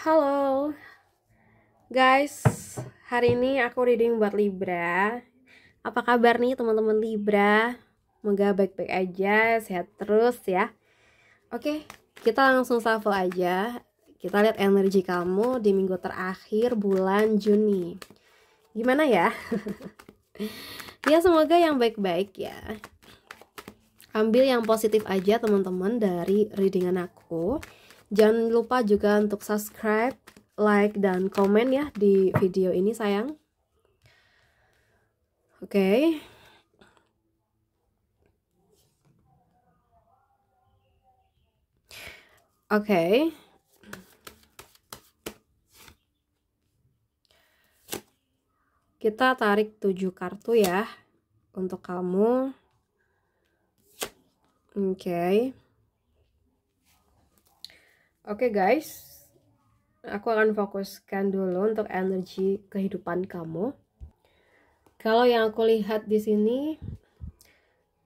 Halo guys, hari ini aku reading buat Libra. Apa kabar nih teman-teman Libra? Semoga baik-baik aja, sehat terus ya. Oke, kita langsung shuffle aja. Kita lihat energi kamu di minggu terakhir bulan Juni. Gimana ya? Ya semoga yang baik-baik ya. Ambil yang positif aja teman-teman dari readingan aku. Jangan lupa juga untuk subscribe, like, dan komen ya di video ini sayang. Oke. Oke. Kita tarik 7 kartu ya untuk kamu. Oke guys. Aku akan fokuskan dulu untuk energi kehidupan kamu. Kalau yang aku lihat di sini,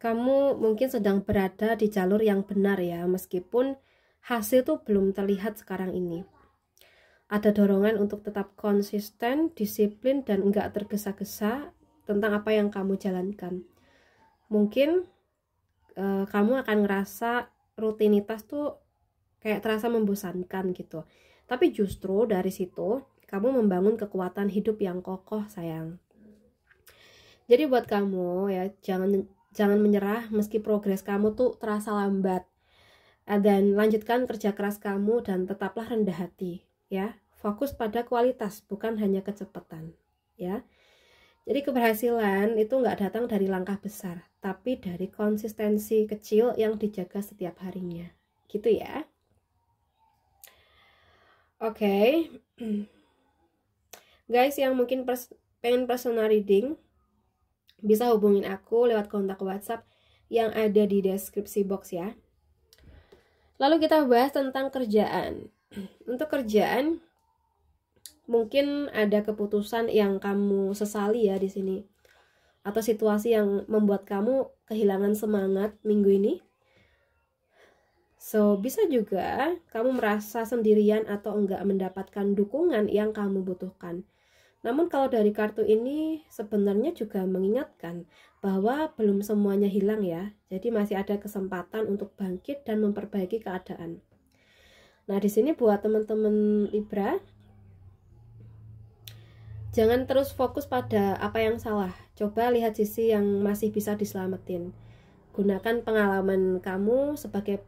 kamu mungkin sedang berada di jalur yang benar ya, meskipun hasil tuh belum terlihat sekarang ini. Ada dorongan untuk tetap konsisten, disiplin, dan enggak tergesa-gesa tentang apa yang kamu jalankan. Mungkin kamu akan ngerasa rutinitas tuh kayak terasa membosankan gitu. Tapi justru dari situ, kamu membangun kekuatan hidup yang kokoh sayang. Jadi buat kamu ya, jangan menyerah meski progres kamu tuh terasa lambat. Dan lanjutkan kerja keras kamu dan tetaplah rendah hati ya. Fokus pada kualitas bukan hanya kecepatan ya. Jadi keberhasilan itu nggak datang dari langkah besar, tapi dari konsistensi kecil yang dijaga setiap harinya. Gitu ya. Oke. Guys yang mungkin pengen personal reading, bisa hubungin aku lewat kontak WhatsApp yang ada di deskripsi box ya. Lalu kita bahas tentang kerjaan. Untuk kerjaan, mungkin ada keputusan yang kamu sesali ya di sini, atau situasi yang membuat kamu kehilangan semangat minggu ini. So, bisa juga kamu merasa sendirian atau enggak mendapatkan dukungan yang kamu butuhkan. Namun kalau dari kartu ini sebenarnya juga mengingatkan bahwa belum semuanya hilang ya. Jadi masih ada kesempatan untuk bangkit dan memperbaiki keadaan. Nah, di sini buat teman-teman Libra, jangan terus fokus pada apa yang salah. Coba lihat sisi yang masih bisa diselamatin. Gunakan pengalaman kamu sebagai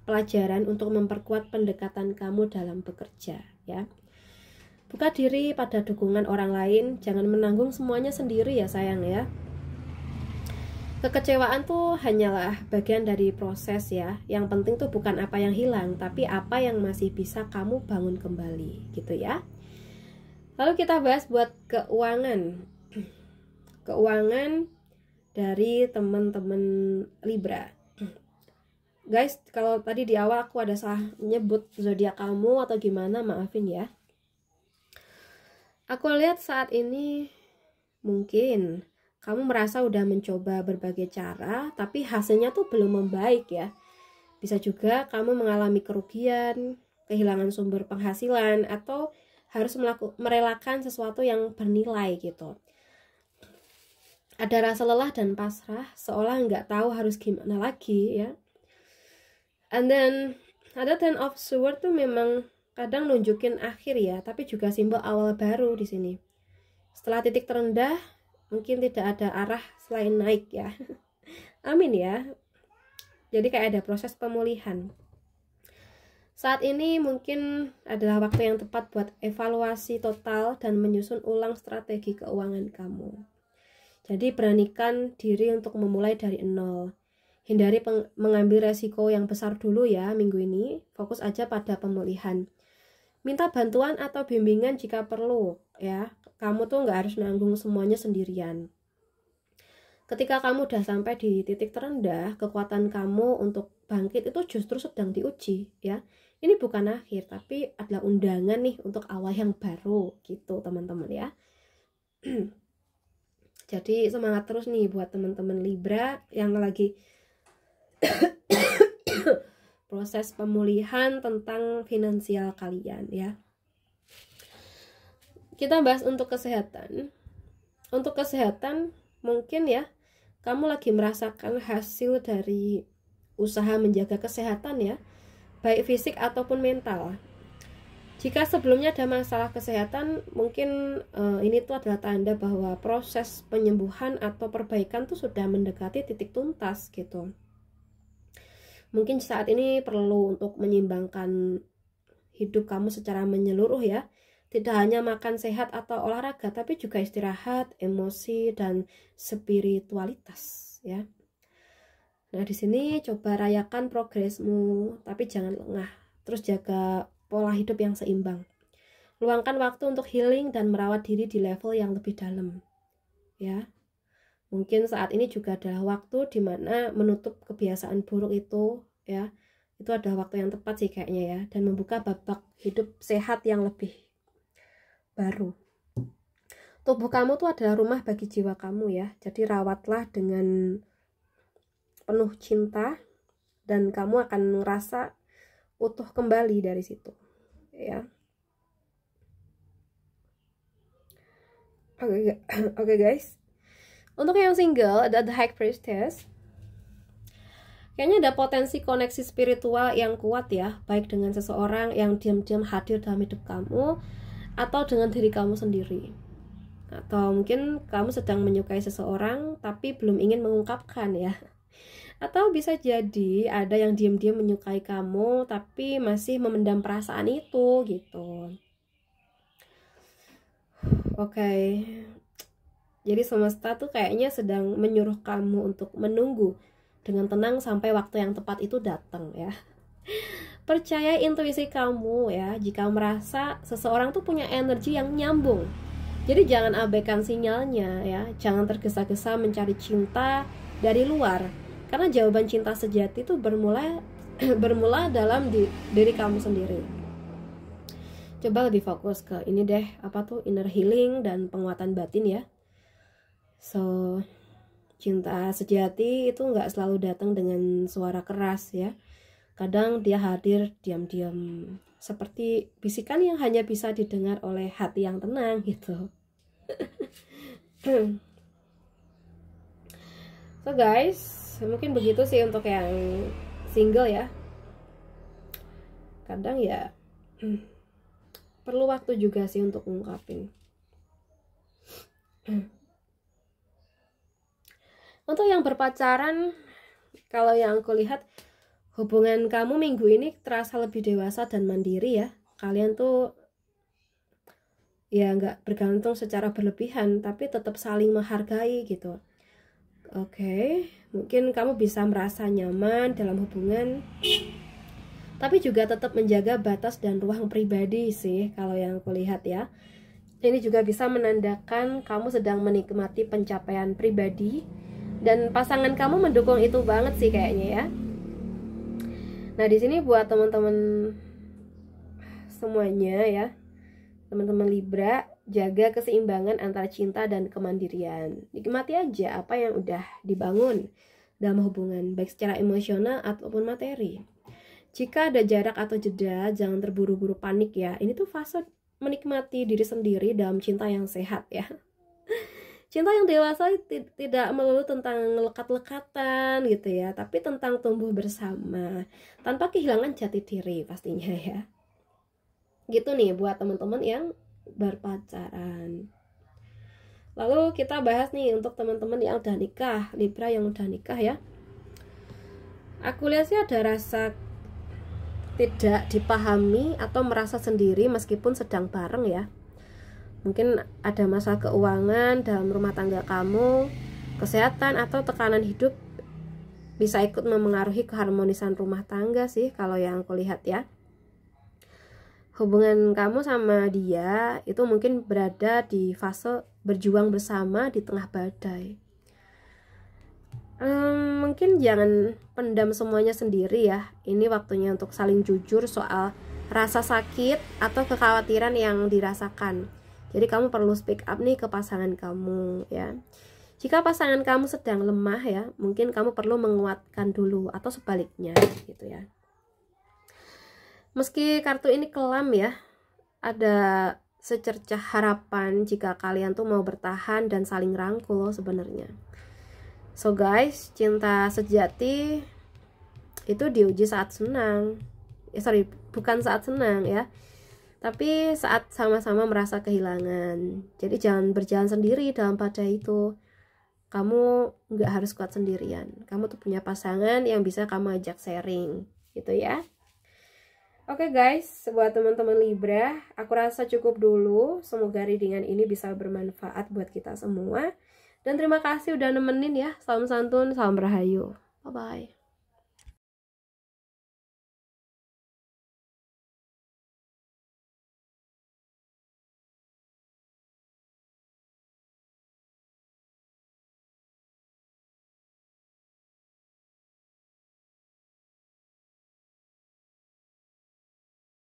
pelajaran untuk memperkuat pendekatan kamu dalam bekerja ya. Buka diri pada dukungan orang lain, jangan menanggung semuanya sendiri ya sayang ya. Kekecewaan tuh hanyalah bagian dari proses ya. Yang penting tuh bukan apa yang hilang, tapi apa yang masih bisa kamu bangun kembali gitu ya. Lalu kita bahas buat keuangan. Keuangan dari teman-teman Libra. Guys, kalau tadi di awal aku ada salah nyebut zodiak kamu atau gimana, maafin ya. Aku lihat saat ini mungkin kamu merasa udah mencoba berbagai cara, tapi hasilnya tuh belum membaik ya. Bisa juga kamu mengalami kerugian, kehilangan sumber penghasilan, atau harus merelakan sesuatu yang bernilai gitu. Ada rasa lelah dan pasrah, seolah nggak tahu harus gimana lagi ya. And then ada Ten of Swords tuh memang kadang nunjukin akhir ya, tapi juga simbol awal baru di sini. Setelah titik terendah, mungkin tidak ada arah selain naik ya. Amin ya. Jadi kayak ada proses pemulihan. Saat ini mungkin adalah waktu yang tepat buat evaluasi total dan menyusun ulang strategi keuangan kamu. Jadi beranikan diri untuk memulai dari nol. Hindari mengambil resiko yang besar dulu ya minggu ini. Fokus aja pada pemulihan. Minta bantuan atau bimbingan jika perlu ya. Kamu tuh nggak harus nanggung semuanya sendirian. Ketika kamu udah sampai di titik terendah, kekuatan kamu untuk bangkit itu justru sedang diuji ya. Ini bukan akhir, tapi adalah undangan nih untuk awal yang baru gitu teman-teman ya. Jadi semangat terus nih buat teman-teman Libra yang lagi proses pemulihan tentang finansial kalian ya. Kita bahas untuk kesehatan. Untuk kesehatan mungkin ya kamu lagi merasakan hasil dari usaha menjaga kesehatan ya, baik fisik ataupun mental. Jika sebelumnya ada masalah kesehatan, mungkin ini tuh adalah tanda bahwa proses penyembuhan atau perbaikan tuh sudah mendekati titik tuntas gitu. Mungkin saat ini perlu untuk menyeimbangkan hidup kamu secara menyeluruh ya. Tidak hanya makan sehat atau olahraga, tapi juga istirahat, emosi, dan spiritualitas ya. Nah, di sini coba rayakan progresmu, tapi jangan lengah. Terus jaga pola hidup yang seimbang. Luangkan waktu untuk healing dan merawat diri di level yang lebih dalam. Ya. Mungkin saat ini juga adalah waktu di mana menutup kebiasaan buruk itu, ya. Itu adalah waktu yang tepat sih kayaknya ya, dan membuka babak hidup sehat yang lebih baru. Tubuh kamu tuh adalah rumah bagi jiwa kamu ya. Jadi rawatlah dengan penuh cinta dan kamu akan merasa utuh kembali dari situ ya. Oke guys, untuk yang single ada The High Priestess. Kayaknya ada potensi koneksi spiritual yang kuat ya, baik dengan seseorang yang diam-diam hadir dalam hidup kamu atau dengan diri kamu sendiri. Atau mungkin kamu sedang menyukai seseorang tapi belum ingin mengungkapkan ya. Atau bisa jadi ada yang diam-diam menyukai kamu tapi masih memendam perasaan itu gitu. Oke. Jadi semesta tuh kayaknya sedang menyuruh kamu untuk menunggu dengan tenang sampai waktu yang tepat itu datang ya. Percaya intuisi kamu ya, jika merasa seseorang tuh punya energi yang nyambung. Jadi jangan abaikan sinyalnya ya, jangan tergesa-gesa mencari cinta dari luar. Karena jawaban cinta sejati itu bermula dalam diri kamu sendiri. Coba lebih fokus ke ini deh, apa tuh inner healing dan penguatan batin ya. So, cinta sejati itu nggak selalu datang dengan suara keras ya. Kadang dia hadir diam-diam, seperti bisikan yang hanya bisa didengar oleh hati yang tenang gitu. So guys, mungkin begitu sih untuk yang single ya. Kadang ya perlu waktu juga sih untuk ngungkapin. Untuk yang berpacaran, kalau yang aku lihat hubungan kamu minggu ini terasa lebih dewasa dan mandiri ya. Kalian tuh ya nggak bergantung secara berlebihan, tapi tetap saling menghargai gitu. Oke, mungkin kamu bisa merasa nyaman dalam hubungan, tapi juga tetap menjaga batas dan ruang pribadi sih kalau yang aku lihat ya. Ini juga bisa menandakan kamu sedang menikmati pencapaian pribadi dan pasangan kamu mendukung itu banget sih kayaknya ya. Nah, di sini buat teman-teman semuanya ya, teman-teman Libra, jaga keseimbangan antara cinta dan kemandirian. Nikmati aja apa yang udah dibangun dalam hubungan, baik secara emosional ataupun materi. Jika ada jarak atau jeda, jangan terburu-buru panik ya. Ini tuh fase menikmati diri sendiri dalam cinta yang sehat ya. Cinta yang dewasa tidak melulu tentang lekat-lekatan gitu ya, tapi tentang tumbuh bersama tanpa kehilangan jati diri pastinya ya. Gitu nih buat teman-teman yang berpacaran. Lalu kita bahas nih untuk teman-teman yang udah nikah, Libra yang udah nikah ya. Aku lihat sih ada rasa tidak dipahami atau merasa sendiri meskipun sedang bareng ya. Mungkin ada masalah keuangan dalam rumah tangga kamu, kesehatan atau tekanan hidup bisa ikut memengaruhi keharmonisan rumah tangga sih kalau yang aku lihat ya. Hubungan kamu sama dia itu mungkin berada di fase berjuang bersama di tengah badai. Mungkin jangan pendam semuanya sendiri ya. Ini waktunya untuk saling jujur soal rasa sakit atau kekhawatiran yang dirasakan. Jadi kamu perlu speak up nih ke pasangan kamu ya. Jika pasangan kamu sedang lemah ya, mungkin kamu perlu menguatkan dulu atau sebaliknya gitu ya. Meski kartu ini kelam ya, ada secercah harapan jika kalian tuh mau bertahan dan saling rangkul sebenarnya. So guys, cinta sejati itu diuji saat senang. Bukan saat senang ya, tapi saat sama-sama merasa kehilangan. Jadi jangan berjalan sendiri dalam badai itu. Kamu nggak harus kuat sendirian. Kamu tuh punya pasangan yang bisa kamu ajak sharing, gitu ya. Oke guys, buat teman-teman Libra, aku rasa cukup dulu. Semoga readingan ini bisa bermanfaat buat kita semua. Dan terima kasih udah nemenin ya. Salam santun, salam rahayu. Bye-bye.